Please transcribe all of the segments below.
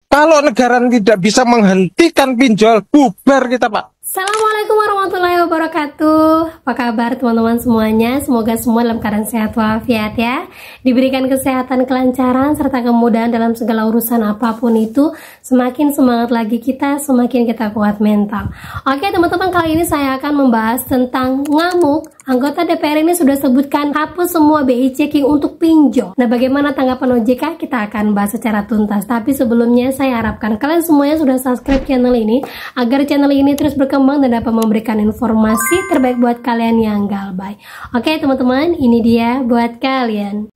Kalau negara tidak bisa menghentikan pinjol, bubar kita, Pak. Assalamualaikum warahmatullahi wabarakatuh. Apa kabar teman-teman semuanya? Semoga semua dalam keadaan sehat walafiat ya. Diberikan kesehatan, kelancaran, serta kemudahan dalam segala urusan apapun itu. Semakin semangat lagi kita, semakin kita kuat mental. Oke teman-teman, kali ini saya akan membahas tentang ngamuk. Anggota DPR ini sudah sebutkan hapus semua BI checking untuk pinjol. Nah, bagaimana tanggapan OJK? Kita akan bahas secara tuntas. Tapi sebelumnya saya harapkan kalian semuanya sudah subscribe channel ini agar channel ini terus berkembang dan dapat memberikan informasi terbaik buat kalian yang galbay. Oke teman-teman, ini dia buat kalian.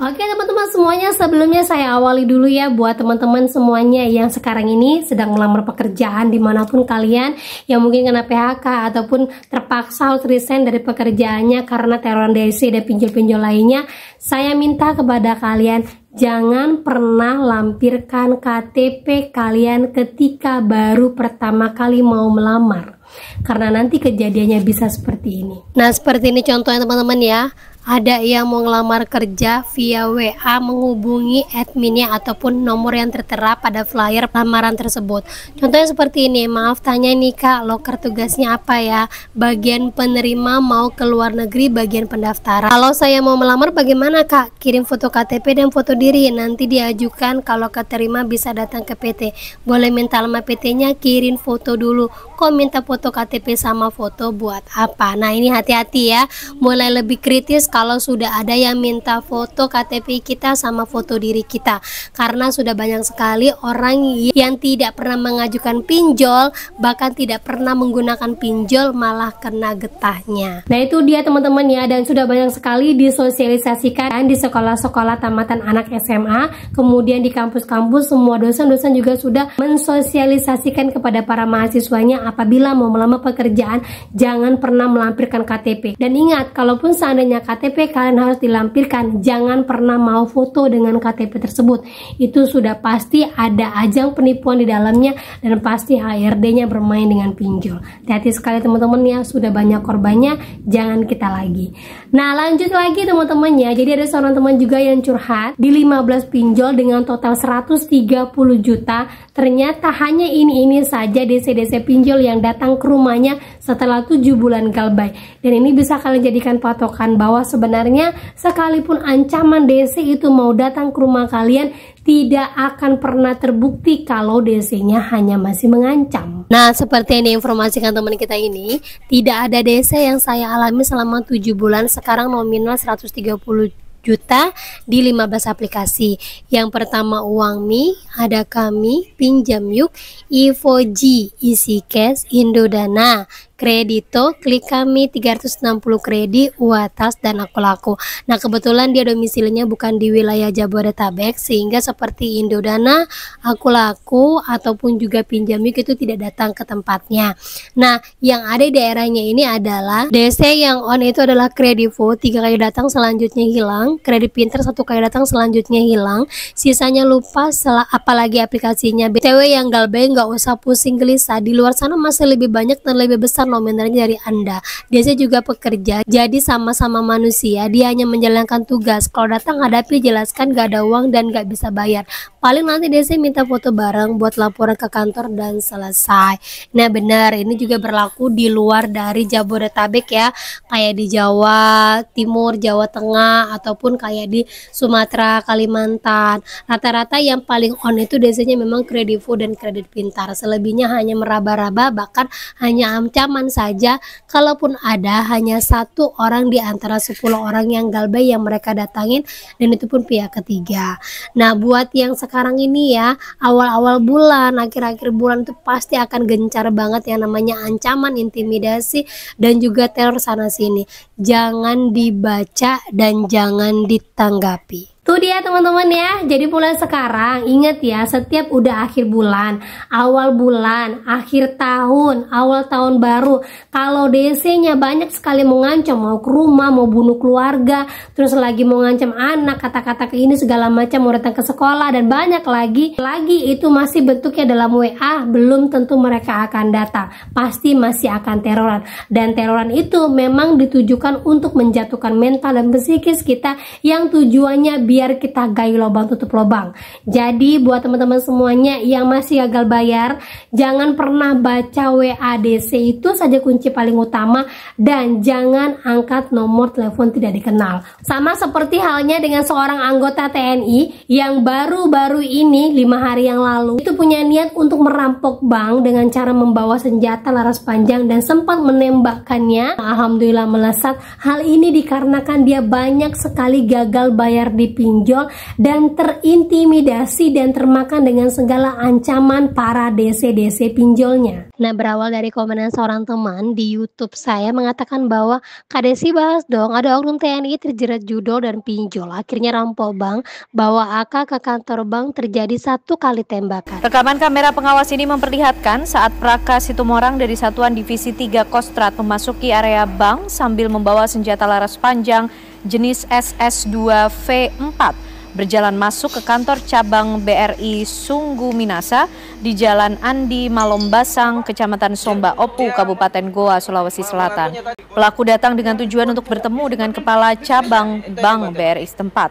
Oke teman-teman semuanya, sebelumnya saya awali dulu ya buat teman-teman semuanya yang sekarang ini sedang melamar pekerjaan dimanapun kalian, yang mungkin kena PHK ataupun terpaksa harus resign dari pekerjaannya karena teror DC dan pinjol-pinjol lainnya. Saya minta kepada kalian, jangan pernah lampirkan KTP kalian ketika baru pertama kali mau melamar, karena nanti kejadiannya bisa seperti ini. Nah, seperti ini contohnya teman-teman ya. Ada yang mau ngelamar kerja via WA menghubungi adminnya ataupun nomor yang tertera pada flyer lamaran tersebut. Contohnya seperti ini, maaf tanya nih kak, loker tugasnya apa ya? Bagian penerima mau ke luar negeri, bagian pendaftaran. Kalau saya mau melamar bagaimana kak? Kirim foto KTP dan foto diri, nanti diajukan, kalau keterima bisa datang ke PT. Boleh minta alamat PT-nya, kirim foto dulu. Kok minta foto KTP sama foto buat apa? Nah ini hati-hati ya, mulai lebih kritis kalau sudah ada yang minta foto KTP kita sama foto diri kita, karena sudah banyak sekali orang yang tidak pernah mengajukan pinjol, bahkan tidak pernah menggunakan pinjol malah kena getahnya. Nah itu dia teman-teman ya, dan sudah banyak sekali disosialisasikan di sekolah-sekolah tamatan anak SMA, kemudian di kampus-kampus semua dosen-dosen juga sudah mensosialisasikan kepada para mahasiswanya apabila mau melamar pekerjaan jangan pernah melampirkan KTP. Dan ingat, kalaupun seandainya KTP kalian harus dilampirkan, jangan pernah mau foto dengan KTP tersebut. Itu sudah pasti ada ajang penipuan di dalamnya dan pasti HRD-nya bermain dengan pinjol. Hati-hati sekali teman-teman ya, sudah banyak korbannya, jangan kita lagi. Nah lanjut lagi teman-teman ya, jadi ada seorang teman juga yang curhat di 15 pinjol dengan total 130 juta. Ternyata hanya ini saja DC-DC pinjol yang datang ke rumahnya setelah 7 bulan galbay. Dan ini bisa kalian jadikan patokan bahwa sebenarnya sekalipun ancaman DC itu mau datang ke rumah kalian, tidak akan pernah terbukti kalau DC-nya hanya masih mengancam. Nah seperti yang diinformasikan teman kita ini, tidak ada DC yang saya alami selama 7 bulan. Sekarang nominal 130 juta di 15 aplikasi. Yang pertama Uangmi, ada Kami, Pinjam Yuk, Ivoji, Isi Cash, Indodana, Kredito, Klik Kami, 360 kredit, Uatas, dan Aku Laku. Nah kebetulan dia domisilinya bukan di wilayah Jabodetabek, sehingga seperti Indodana, Aku Laku, ataupun juga Pinjam Yuk itu tidak datang ke tempatnya. Nah yang ada di daerahnya ini adalah DC yang on itu adalah Kredivo, 3 kali datang selanjutnya hilang, Kredit Pintar 1 kali datang selanjutnya hilang, sisanya lupa, apalagi aplikasinya. BTW yang galbay nggak usah pusing gelisah, di luar sana masih lebih banyak dan lebih besar nominalnya dari Anda. Dia juga pekerja, jadi sama-sama manusia, dia hanya menjalankan tugas. Kalau datang hadapi, jelaskan gak ada uang dan gak bisa bayar. Paling nanti DC minta foto bareng buat laporan ke kantor dan selesai. Nah benar, ini juga berlaku di luar dari Jabodetabek ya, kayak di Jawa Timur, Jawa Tengah, ataupun kayak di Sumatera, Kalimantan. Rata-rata yang paling on itu DC-nya memang Kredivo dan Kredit Pintar. Selebihnya hanya meraba-raba, bahkan hanya ancaman saja. Kalaupun ada, hanya 1 orang di antara 10 orang yang galbay yang mereka datangin, dan itu pun pihak ketiga. Nah buat yang sekarang ini ya, awal-awal bulan, akhir-akhir bulan itu pasti akan gencar banget yang namanya ancaman, intimidasi, dan juga teror sana sini. Jangan dibaca dan jangan ditanggapi. Tuh dia teman-teman ya, jadi mulai sekarang ingat ya, setiap udah akhir bulan, awal bulan, akhir tahun, awal tahun baru, kalau DC-nya banyak sekali mau ngancam, mau ke rumah, mau bunuh keluarga, terus lagi mau ngancam anak, kata-kata ke ini segala macam, mau datang ke sekolah dan banyak lagi itu masih bentuknya dalam WA, belum tentu mereka akan datang, pasti masih akan teroran, dan teroran itu memang ditujukan untuk menjatuhkan mental dan psikis kita yang tujuannya biar kita gali lubang tutup lubang. Jadi buat teman-teman semuanya yang masih gagal bayar, jangan pernah baca WA DC itu saja kunci paling utama, dan jangan angkat nomor telepon tidak dikenal. Sama seperti halnya dengan seorang anggota TNI yang baru-baru ini 5 hari yang lalu itu punya niat untuk merampok bank dengan cara membawa senjata laras panjang dan sempat menembakkannya. Alhamdulillah melesat. Hal ini dikarenakan dia banyak sekali gagal bayar di pinjol dan terintimidasi dan termakan dengan segala ancaman para DC pinjolnya. Nah, berawal dari komenan seorang teman di YouTube saya mengatakan bahwa Kak Desi bahas dong, ada oknum TNI terjerat judol dan pinjol, akhirnya rampok bank, bawa AK ke kantor bank, terjadi 1 kali tembakan. Rekaman kamera pengawas ini memperlihatkan saat Praka Situmorang dari Satuan Divisi 3 Kostrad memasuki area bank sambil membawa senjata laras panjang jenis SS2V4 berjalan masuk ke kantor cabang BRI Sunggu Minasa di Jalan Andi Malombasang, Kecamatan Somba Opu, Kabupaten Goa, Sulawesi Selatan. Pelaku datang dengan tujuan untuk bertemu dengan kepala cabang bank BRI setempat.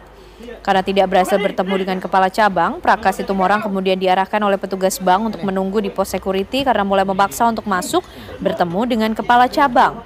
Karena tidak berhasil bertemu dengan kepala cabang, Praka Situmorang kemudian diarahkan oleh petugas bank untuk menunggu di pos security karena mulai memaksa untuk masuk bertemu dengan kepala cabang.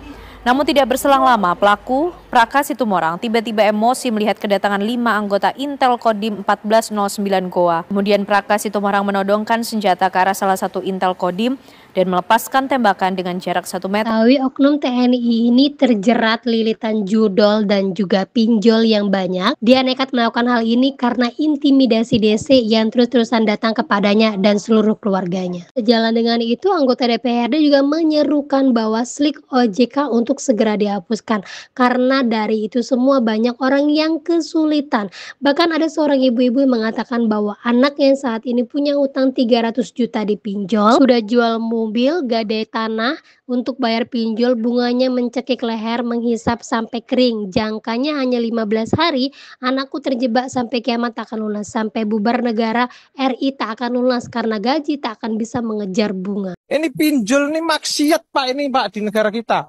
Namun tidak berselang lama, pelaku Praka Situmorang tiba-tiba emosi melihat kedatangan 5 anggota Intel Kodim 1409 Goa. Kemudian Praka Situmorang menodongkan senjata ke arah salah satu Intel Kodim dan melepaskan tembakan dengan jarak 1 meter. Tahu oknum TNI ini terjerat lilitan judol dan juga pinjol yang banyak. Dia nekat melakukan hal ini karena intimidasi DC yang terus-terusan datang kepadanya dan seluruh keluarganya. Sejalan dengan itu, anggota DPRD juga menyerukan bahwa slik OJK untuk segera dihapuskan karena dari itu semua banyak orang yang kesulitan. Bahkan ada seorang ibu-ibu yang mengatakan bahwa anaknya yang saat ini punya utang 300 juta di pinjol, sudah jual mobil, gadai tanah untuk bayar pinjol, bunganya mencekik leher, menghisap sampai kering, jangkanya hanya 15 hari, anakku terjebak sampai kiamat tak akan lunas, sampai bubar negara RI tak akan lunas karena gaji tak akan bisa mengejar bunga. Ini pinjol ini maksiat Pak, ini Pak di negara kita.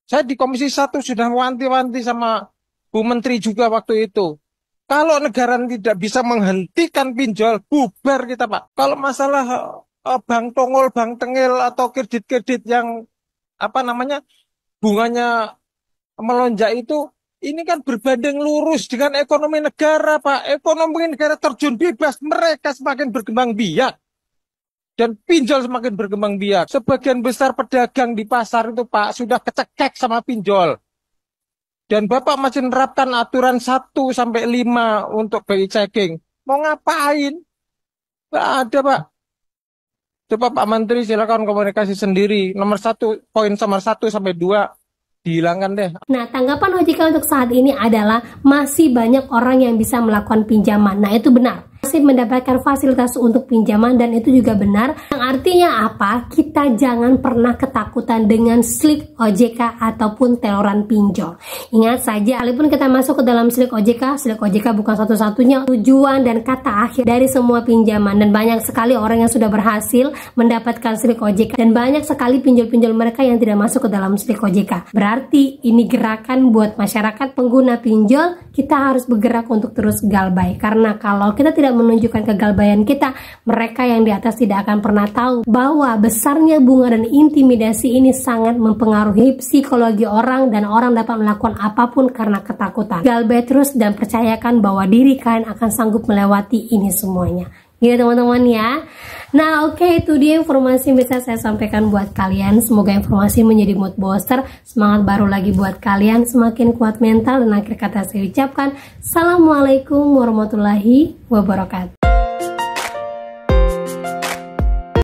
Saya di Komisi 1 sudah wanti-wanti sama Bu Menteri juga waktu itu. Kalau negara tidak bisa menghentikan pinjol, bubar kita Pak. Kalau masalah bank tongol, bank tengil atau kredit-kredit yang bunganya melonjak itu, ini kan berbanding lurus dengan ekonomi negara Pak. Ekonomi negara terjun bebas, mereka semakin berkembang biak. Dan pinjol semakin berkembang biak. Sebagian besar pedagang di pasar itu Pak sudah kecekek sama pinjol. Dan Bapak masih menerapkan aturan 1-5 untuk BI checking. Mau ngapain? Nggak ada Pak. Coba Pak Menteri silakan komunikasi sendiri. Poin nomor 1-2 dihilangkan deh. Nah, tanggapan OJK untuk saat ini adalah masih banyak orang yang bisa melakukan pinjaman. Nah, itu benar. Masih mendapatkan fasilitas untuk pinjaman dan itu juga benar. Yang artinya apa? Kita jangan pernah ketakutan dengan slik OJK ataupun teroran pinjol. Ingat saja, walaupun kita masuk ke dalam slik OJK bukan satu-satunya tujuan dan kata akhir dari semua pinjaman, dan banyak sekali orang yang sudah berhasil mendapatkan slik OJK dan banyak sekali pinjol-pinjol mereka yang tidak masuk ke dalam slik OJK. Berarti ini gerakan buat masyarakat pengguna pinjol, kita harus bergerak untuk terus galbay, karena kalau kita tidak menunjukkan kegalbayan kita, mereka yang di atas tidak akan pernah tahu bahwa besarnya bunga dan intimidasi ini sangat mempengaruhi psikologi orang dan orang dapat melakukan apapun karena ketakutan. Galbay terus dan percayakan bahwa diri kalian akan sanggup melewati ini semuanya. Gitu teman-teman ya. Nah oke, itu dia informasi yang bisa saya sampaikan buat kalian. Semoga informasi menjadi mood booster, semangat baru lagi buat kalian, semakin kuat mental. Dan akhir kata saya ucapkan Assalamualaikum warahmatullahi wabarakatuh.